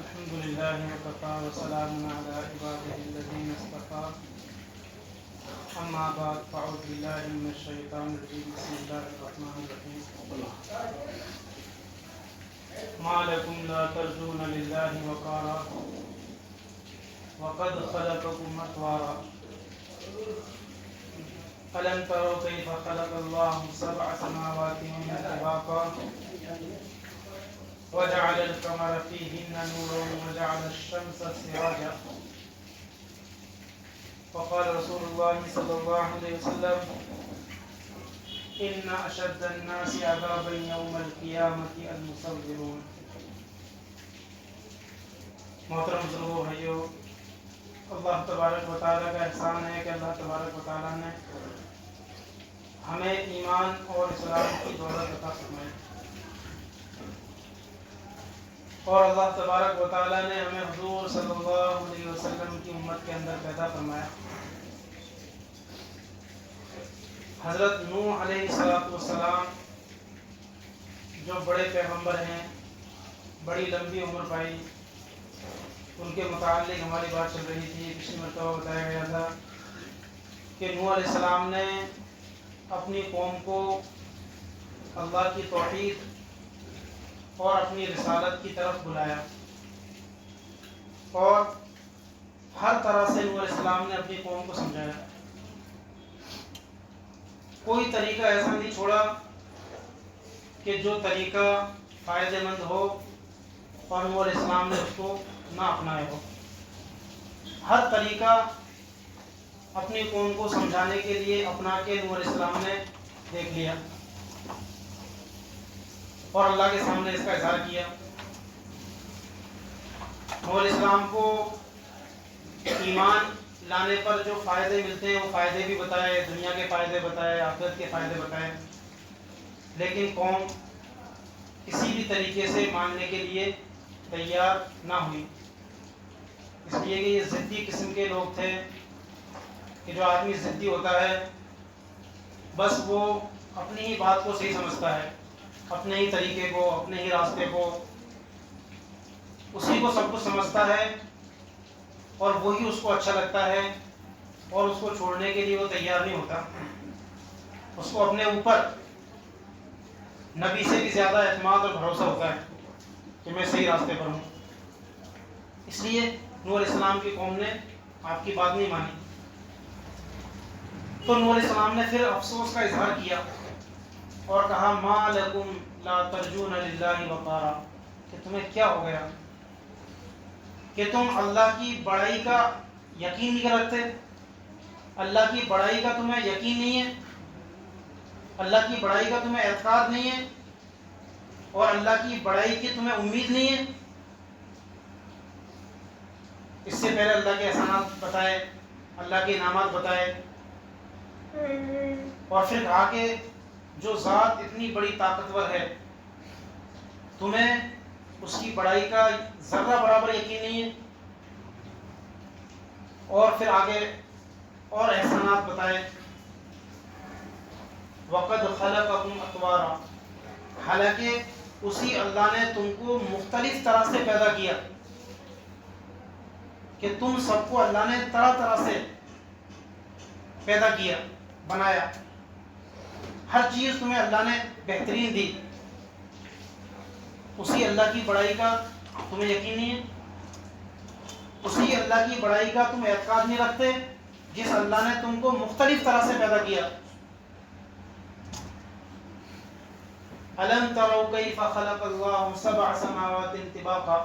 الحمد لله وكفى وسلام على عباده الذين اصطفى أما بعد فأعوذ بالله من الشيطان الرجيم بسم الله الرحمن الرحيم ما لكم لا ترجون لله وقارا وقد خلقكم أطوارا ألم تروا كيف خلق الله سبع سماوات طباقا وجعل القمر فيهن نورا وجعل الشمس سراجا وقال رسول الله صلى الله عليه وسلم إن أشد الناس عذابا يوم القيامة المصورون. محترم بزرگوں بھائیو، اللہ تبارک و تعالیٰ کا احسان ہے کہ اللہ تبارک و تعالیٰ نے ہمیں ایمان اور اسلام کی دولت عطا فرمائی، اور اللہ تبارک و تعالیٰ نے ہمیں حضور صلی اللہ علیہ وسلم کی امت کے اندر پیدا فرمایا۔ حضرت نوح علیہ السلام جو بڑے پیغمبر ہیں، بڑی لمبی عمر پائی، ان کے متعلق ہماری بات چل رہی تھی۔ پچھلی مرتبہ بتایا گیا تھا کہ نوح علیہ السلام نے اپنی قوم کو اللہ کی توحید اور اپنی رسالت کی طرف بلایا، اور ہر طرح سے نوح علیہ السلام نے اپنی قوم کو سمجھایا۔ کوئی طریقہ ایسا نہیں چھوڑا کہ جو طریقہ فائدہ مند ہو اور نوح علیہ السلام نے اس کو نہ اپنایا ہو۔ ہر طریقہ اپنی قوم کو سمجھانے کے لیے اپنا کے نوح علیہ السلام نے دیکھ لیا اور اللہ کے سامنے اس کا اظہار کیا۔ نوح علیہ السلام کو ایمان لانے پر جو فائدے ملتے ہیں وہ فائدے بھی بتائے، دنیا کے فائدے بتائے، آخرت کے فائدے بتائے، لیکن قوم کسی بھی طریقے سے ماننے کے لیے تیار نہ ہوئی، اس لیے کہ یہ ضدی قسم کے لوگ تھے کہ جو آدمی ضدی ہوتا ہے بس وہ اپنی ہی بات کو صحیح سمجھتا ہے، اپنے ہی طریقے کو، اپنے ہی راستے کو، اسی کو سب کچھ سمجھتا ہے اور وہی اس کو اچھا لگتا ہے، اور اس کو چھوڑنے کے لیے وہ تیار نہیں ہوتا۔ اس کو اپنے اوپر نبی سے بھی زیادہ اعتماد اور بھروسہ ہوتا ہے کہ میں صحیح راستے پر ہوں، اس لیے نوح علیہ السلام کی قوم نے آپ کی بات نہیں مانی۔ تو نوح علیہ السلام نے پھر افسوس کا اظہار کیا اور کہا ما لکم لا ترجون للہ وقارا، کہ تمہیں کیا ہو گیا کہ تم اللہ کی بڑائی کا یقین نہیں رکھتے، اللہ کی بڑائی کا تمہیں یقین نہیں ہے، اللہ کی بڑائی کا تمہیں اعتقاد نہیں ہے، اور اللہ کی بڑائی کی تمہیں امید نہیں ہے۔ اس سے پہلے اللہ کے احسانات بتائے، اللہ کے انعامات بتائے، اور پھر کہا کہ جو ذات اتنی بڑی طاقتور ہے تمہیں اس کی بڑائی کا ذرہ برابر یقین نہیں ہے، اور پھر آگے اور احسانات بتائے۔ وقد خلقکم اطوارا، حالانکہ اسی اللہ نے تم کو مختلف طرح سے پیدا کیا، کہ تم سب کو اللہ نے طرح طرح سے پیدا کیا، بنایا، ہر چیز تمہیں اللہ نے بہترین دی۔ اسی اللہ کی بڑائی کا تمہیں یقین نہیں ہے، اسی اللہ کی بڑائی کا تم اعتقاد نہیں رکھتے جس اللہ نے تم کو مختلف طرح سے پیدا کیا۔ أَلَمْ تَرَوْا كَيْفَ خَلَقَ اللَّهُ سَبْعَ سَمَاوَاتٍ طِبَاقًا،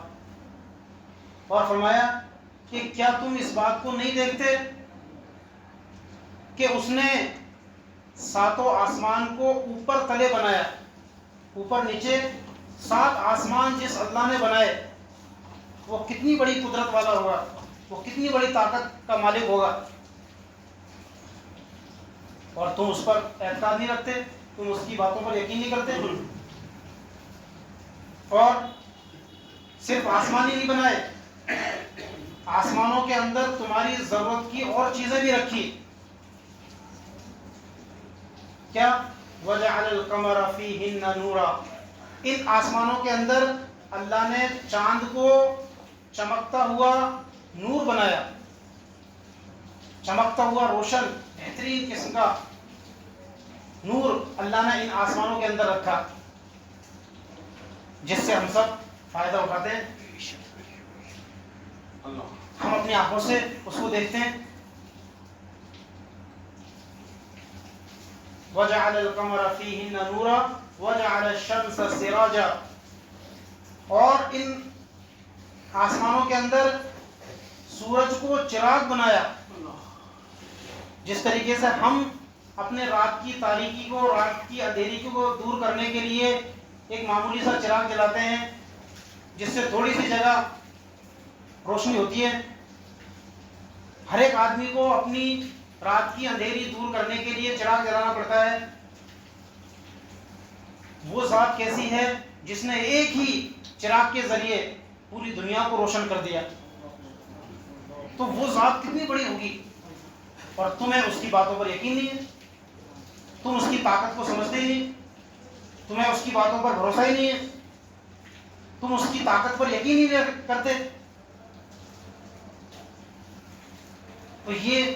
اور فرمایا کہ کیا تم اس بات کو نہیں دیکھتے کہ اس نے ساتوں آسمان کو اوپر تلے بنایا، اوپر نیچے 7 آسمان جس اللہ نے بنائے وہ کتنی بڑی قدرت والا ہوگا، وہ کتنی بڑی طاقت کا مالک ہوگا، اور تم اس پر اعتقاد نہیں رکھتے، تم اس کی باتوں پر یقین نہیں کرتے۔ اور صرف آسمان ہی نہیں بنائے، آسمانوں کے اندر تمہاری ضرورت کی اور چیزیں بھی رکھی۔ کیا؟ وَجَعَلَ الْقَمَرَ فِيهِنَّ نُورًا، ان آسمانوں کے اندر اللہ نے چاند کو چمکتا ہوا نور بنایا، چمکتا ہوا روشن بہترین قسم کا نور اللہ نے ان آسمانوں کے اندر رکھا، جس سے ہم سب فائدہ اٹھاتے ہیں، ہم اپنی آنکھوں سے اس کو دیکھتے ہیں۔ وَجَعَلَ الْقَمَرَ فِيهِنَّ نُورًا وَجَعَلَ الشَّمْسَ سِرَاجًا، اور ان آسمانوں کے اندر سورج کو چراغ بنایا، جس طریقے سے ہم اپنے رات کی تاریکی کو، رات کی اندھیری کو دور کرنے کے لیے ایک معمولی سا چراغ جلاتے ہیں جس سے تھوڑی سی جگہ روشنی ہوتی ہے۔ ہر ایک آدمی کو اپنی رات کی اندھیری دور کرنے کے لیے چراغ جلانا پڑتا ہے۔ وہ ذات کیسی ہے جس نے ایک ہی چراغ کے ذریعے پوری دنیا کو روشن کر دیا، تو وہ ذات کتنی بڑی ہوگی، اور تمہیں اس کی باتوں پر یقین نہیں ہے، تم اس کی طاقت کو سمجھتے ہی نہیں، تمہیں اس کی باتوں پر بھروسہ ہی نہیں ہے، تم اس کی طاقت پر یقین ہی نہیں کرتے۔ تو یہ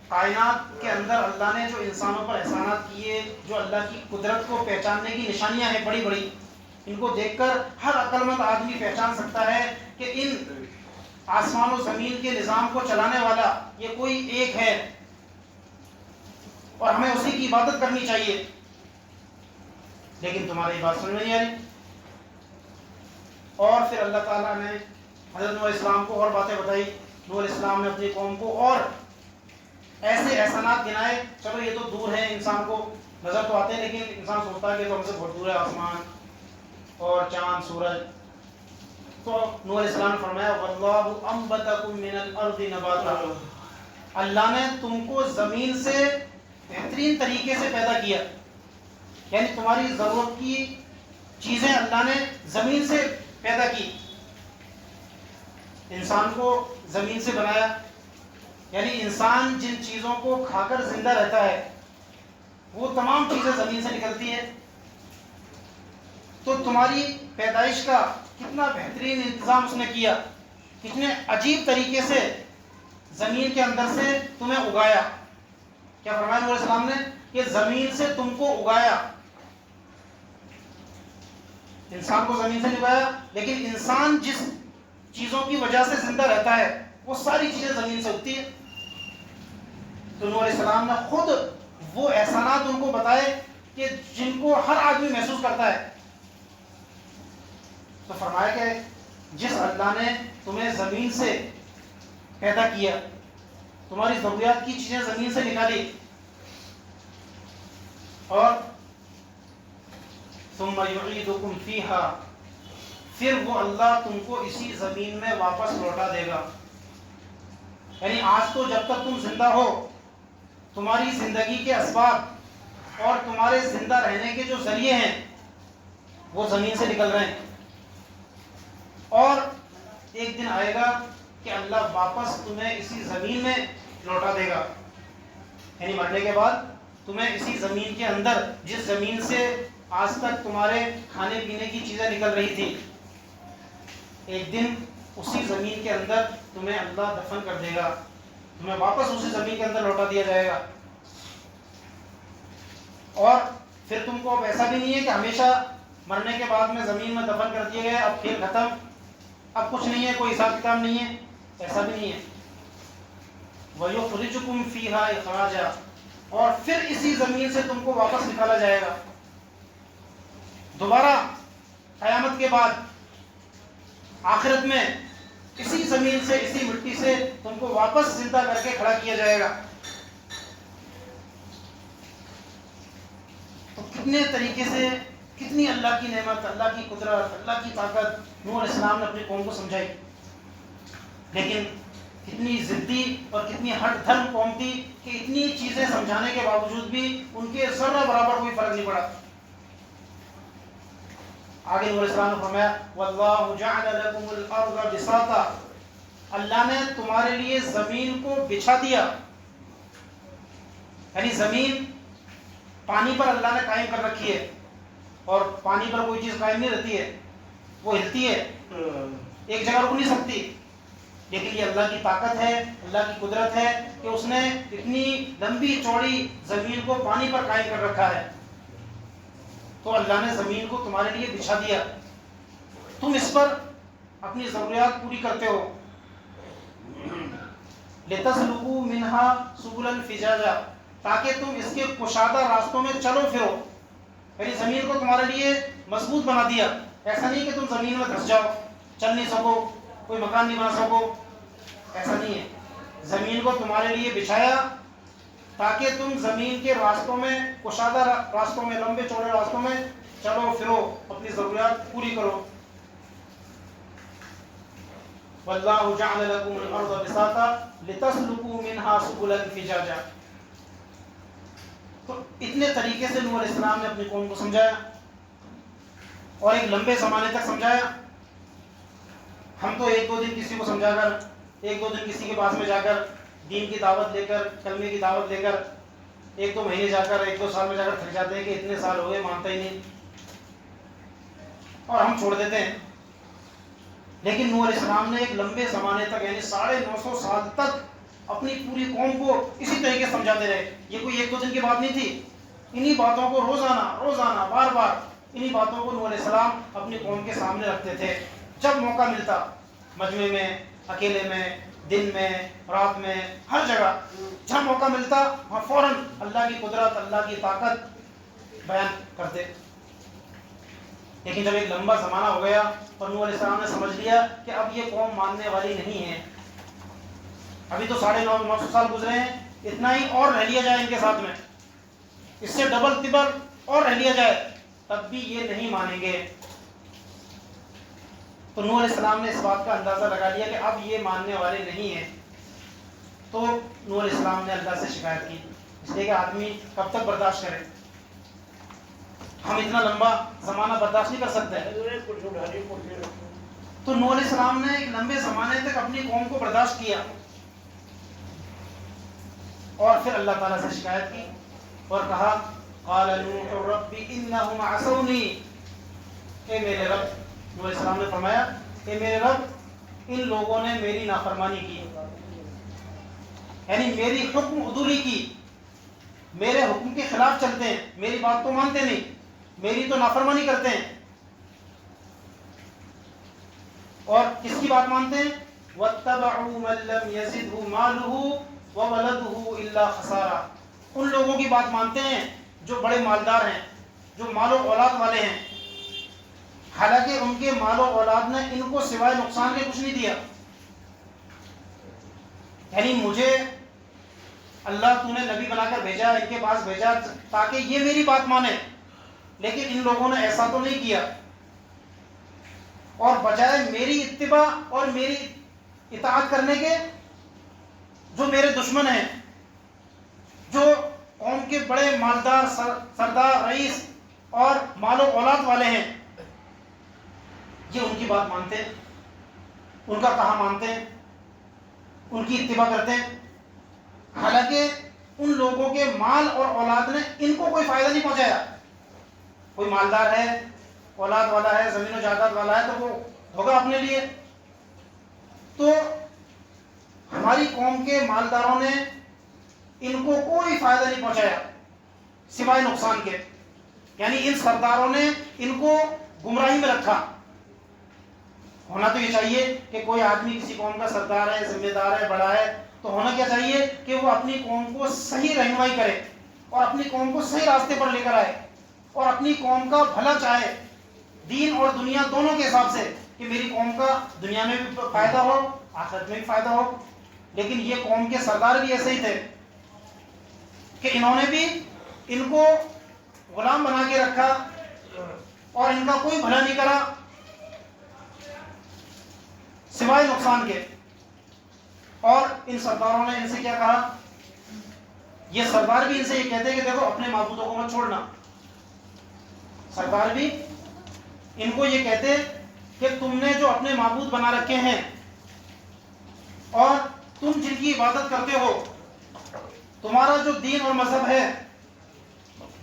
کائنات کے اندر اللہ نے جو انسانوں پر احسانات کیے، جو اللہ کی قدرت کو پہچاننے کی نشانیاں ہیں بڑی بڑی، ان کو دیکھ کر ہر عقل مند آدمی پہچان سکتا ہے کہ ان آسمان و زمین کے نظام کو چلانے والا یہ کوئی ایک ہے، اور ہمیں اسی کی عبادت کرنی چاہیے۔ لیکن تمہاری بات سمجھ میں نہیں آ رہی۔ اور پھر اللہ تعالیٰ نے حضرت نوح علیہ السلام کو اور باتیں بتائی۔ نوح علیہ السلام نے اپنی قوم کو اور ایسے احسانات گنائے۔ چلو یہ تو دور ہے، انسان کو نظر تو آتے ہیں، لیکن انسان سوچتا ہے کہ تو ہم سے بہت دور ہے آسمان اور چاند سورج۔ تو نوح علیہ السلام نے فرمایا واللہ انبتکم من الارض نباتا، اللہ نے تم کو زمین سے بہترین طریقے سے پیدا کیا، یعنی تمہاری ضرورت کی چیزیں اللہ نے زمین سے پیدا کی۔ انسان کو زمین سے بنایا، یعنی انسان جن چیزوں کو کھا کر زندہ رہتا ہے وہ تمام چیزیں زمین سے نکلتی ہیں۔ تو تمہاری پیدائش کا کتنا بہترین انتظام اس نے کیا، کتنے عجیب طریقے سے زمین کے اندر سے تمہیں اگایا۔ کیا فرمایا نبی علیہ السلام نے کہ زمین سے تم کو اگایا۔ انسان کو زمین سے نہیں اگایا، لیکن انسان جس چیزوں کی وجہ سے زندہ رہتا ہے وہ ساری چیزیں زمین سے اگتی ہیں۔ تو نبی علیہ السلام نے خود وہ احسانات ان کو بتائے کہ جن کو ہر آدمی محسوس کرتا ہے۔ تو فرمایا کہ جس اللہ نے تمہیں زمین سے پیدا کیا، تمہاری ضروریات کی چیزیں زمین سے نکالی، اور ثم یعیدکم فیہا، پھر وہ اللہ تم کو اسی زمین میں واپس لوٹا دے گا۔ یعنی آج تو جب تک تم زندہ ہو، تمہاری زندگی کے اسباب اور تمہارے زندہ رہنے کے جو ذریعے ہیں وہ زمین سے نکل رہے ہیں، اور ایک دن آئے گا کہ اللہ واپس تمہیں اسی زمین میں لوٹا دے گا۔ یعنی مرنے کے بعد تمہیں اسی زمین کے اندر، جس زمین سے آج تک تمہارے کھانے پینے کی چیزیں نکل رہی تھی، ایک دن اسی زمین کے اندر تمہیں اللہ دفن کر دے گا، تمہیں واپس اسی زمین کے اندر لوٹا دیا جائے گا۔ اور پھر تم کو اب ایسا بھی نہیں ہے کہ ہمیشہ مرنے کے بعد میں زمین میں دفن کر دیے گئے، اب کھیل ختم، اب کچھ نہیں ہے، کوئی حساب کتاب نہیں ہے، ایسا بھی نہیں ہے۔ وَيُخْرِجُكُمْ فِيهَا إِخْرَاجًا، اور پھر اسی زمین سے تم کو واپس نکالا جائے گا۔ دوبارہ قیامت کے بعد آخرت میں اسی زمین سے، اسی مٹی سے تم کو واپس زندہ کر کے کھڑا کیا جائے گا۔ تو کتنے طریقے سے، کتنی اللہ کی نعمت، اللہ کی قدرت، اللہ کی طاقت نوح علیہ السلام نے اپنی قوم کو سمجھائی، لیکن کتنی ضدی اور کتنی ہٹ دھرم قوم تھی کہ اتنی چیزیں سمجھانے کے باوجود بھی ان کے ذرہ برابر کوئی فرق نہیں پڑا۔ آگے نبی علیہ السلام نے فرمایا واللہ جعل لکم الارض بساطا، اللہ نے تمہارے لیے زمین کو بچھا دیا، یعنی زمین پانی پر اللہ نے قائم کر رکھی ہے، اور پانی پر کوئی چیز قائم نہیں رہتی ہے، وہ ہلتی ہے۔ ایک جگہ رک نہیں سکتی، لیکن یہ اللہ کی طاقت ہے، اللہ کی قدرت ہے کہ اس نے اتنی لمبی چوڑی زمین کو پانی پر قائم کر رکھا ہے۔ تو اللہ نے زمین کو تمہارے لیے بچھا دیا، تم اس پر اپنی ضروریات پوری کرتے ہو۔ لِتَسْلُكُوا مِنْهَا سُبُلًا فِجَاجًا، تاکہ تم اس کے کشادہ راستوں میں چلو پھرو۔ یعنی زمین کو تمہارے لیے مضبوط بنا دیا، ایسا نہیں کہ تم زمین میں دھس جاؤ، چل نہیں سکو، کوئی مکان نہیں بنا سکو، ایسا نہیں ہے۔ زمین کو تمہارے لیے بچھایا تاکہ تم زمین کے راستوں میں، کشادہ راستوں میں، لمبے چوڑے راستوں میں چلو پھرو، اپنی ضروریات پوری کرو۔ وَاللَّهُ جَعَلَ لَكُمُ الْأَرْضَ بِسَاطًا لِتَسْلُكُوا مِنْهَا سُبُلًا فِجَاجًا۔ تو اتنے طریقے سے نوح علیہ السلام نے اپنی قوم کو سمجھایا اور ایک لمبے زمانے تک سمجھایا۔ ہم تو ایک دو دن کسی کو سمجھا کر، ایک دو دن کسی کے پاس میں جا کر دین کی دعوت لے کر، کلمے کی دعوت لے کر، ایک دو مہینے جا کر، ایک دو سال میں جا کر تھک جاتے ہیں کہ اتنے سال ہو گئے مانتا ہی نہیں، اور ہم چھوڑ دیتے ہیں۔ لیکن نوح علیہ السلام نے ایک لمبے زمانے تک، یعنی 950 سال تک اپنی پوری قوم کو اسی طریقے سے سمجھاتے رہے۔ یہ کوئی ایک دو دن کی بات نہیں تھی، انہی باتوں کو روزانہ بار بار انہی باتوں کو نوح علیہ السلام اپنی قوم کے سامنے رکھتے تھے۔ جب موقع ملتا، مجمع میں، اکیلے میں، دن میں، رات میں، ہر جگہ جہاں موقع ملتا وہاں فوراً اللہ کی قدرت، اللہ کی طاقت بیان کرتے۔ لیکن جب ایک لمبا زمانہ ہو گیا اور نوح علیہ السلام نے سمجھ لیا کہ اب یہ قوم ماننے والی نہیں ہے، ابھی تو 950 سال گزرے ہیں، اتنا ہی اور رہ لیا جائے ان کے ساتھ میں، اس سے ڈبل ٹبل اور رہ لیا جائے، تب بھی یہ نہیں مانیں گے۔ تو نوح علیہ السلام نے اس بات کا اندازہ لگا لیا کہ اب یہ ماننے والے نہیں ہیں۔ تو نوح علیہ السلام نے اللہ سے شکایت کی، اس لیے کہ آدمی کب تک برداشت کرے، ہم اتنا لمبا زمانہ برداشت نہیں کر سکتے۔ تو نوح علیہ السلام نے ایک لمبے زمانے تک اپنی قوم کو برداشت کیا، اور پھر اللہ تعالیٰ سے شکایت کی اور کہا قال نوح رب انہم عصونی، اے میرے رب، نوح علیہ السلام نے فرمایا اے میرے رب، ان لوگوں نے میری نافرمانی کی، یعنی میری حکم عدولی کی، میرے حکم کے خلاف چلتے ہیں، میری بات تو مانتے نہیں، میری تو نافرمانی کرتے ہیں۔ اور کس کی بات مانتے ہیں؟ وَاتَّبَعُوا مَن لَّمْ يَزِدْهُ مَالُهُ وَوَلَدُهُ إِلَّا خَسَارًا، ان لوگوں کی بات مانتے ہیں جو بڑے مالدار ہیں، جو مال و اولاد والے ہیں، حالانکہ ان کے مال و اولاد نے ان کو سوائے نقصان کے کچھ نہیں دیا۔ یعنی مجھے اللہ تو نے نبی بنا کر بھیجا، ان کے پاس بھیجا تاکہ یہ میری بات مانے، لیکن ان لوگوں نے ایسا تو نہیں کیا، اور بجائے میری اتباع اور میری اطاعت کرنے کے جو میرے دشمن ہیں، جو قوم کے بڑے مالدار سردار رئیس اور مال و اولاد والے ہیں، یہ ان کی بات مانتے ہیں، ان کا کہا مانتے ہیں، ان کی اتباع کرتے ہیں، حالانکہ ان لوگوں کے مال اور اولاد نے ان کو کوئی فائدہ نہیں پہنچایا۔ کوئی مالدار ہے، اولاد والا ہے، زمین و جائیداد والا ہے تو وہ ہوگا اپنے لیے، تو ہماری قوم کے مالداروں نے ان کو کوئی فائدہ نہیں پہنچایا سوائے نقصان کے، یعنی ان سرداروں نے ان کو گمراہی میں رکھا۔ ہونا تو یہ چاہیے کہ کوئی آدمی کسی قوم کا سردار ہے، ذمہ دار ہے، بڑا ہے، تو ہونا کیا چاہیے کہ وہ اپنی قوم کو صحیح رہنمائی کرے اور اپنی قوم کو صحیح راستے پر لے کر آئے اور اپنی قوم کا بھلا چاہے، دین اور دنیا دونوں کے حساب سے، کہ میری قوم کا دنیا میں بھی فائدہ ہو، آخرت میں بھی فائدہ ہو۔ لیکن یہ قوم کے سردار بھی ایسے ہی تھے کہ انہوں نے بھی ان کو غلام بنا کے رکھا اور ان کا کوئی بھلا نہیں کرا سوائے نقصان کے۔ اور ان سرداروں نے ان سے کیا کہا؟ یہ سردار بھی ان سے یہ کہتے ہیں کہ دیکھو اپنے معبودوں کو مت چھوڑنا، سردار بھی ان کو یہ کہتے کہ تم نے جو اپنے معبود بنا رکھے ہیں اور تم جن کی عبادت کرتے ہو، تمہارا جو دین اور مذہب ہے،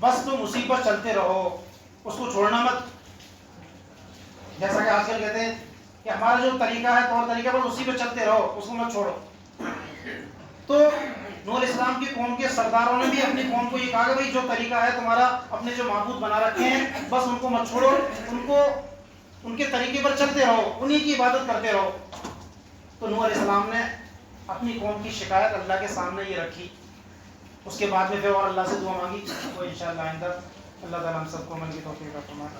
بس تم اسی پر چلتے رہو، اس کو چھوڑنا مت۔ جیسا کہ آج کل کہتے ہیں کہ کہ ہمارا جو طریقہ ہے طور طریقہ بس اسی پہ چلتے رہو، اس کو مت چھوڑو. تو نوح علیہ السلام کی قوم کے سرداروں نے بھی اپنی قوم کو یہ کہا کہ بھائی جو طریقہ ہے تمہارا، اپنے جو معبود بنا رکھے ہیں بس ان کو مت چھوڑو، ان کے طریقے پر چلتے رہو، انہی کی عبادت کرتے رہو. تو نوح علیہ السلام نے اپنی قوم کی شکایت اللہ کے سامنے یہ رکھی. اس کے بعد میں پھر اور اللہ سے دعا مانگی. وہ انشاءاللہ آئندہ اللہ تعالیٰ ہم سب کو عمل کی توفیق عطا فرمائے.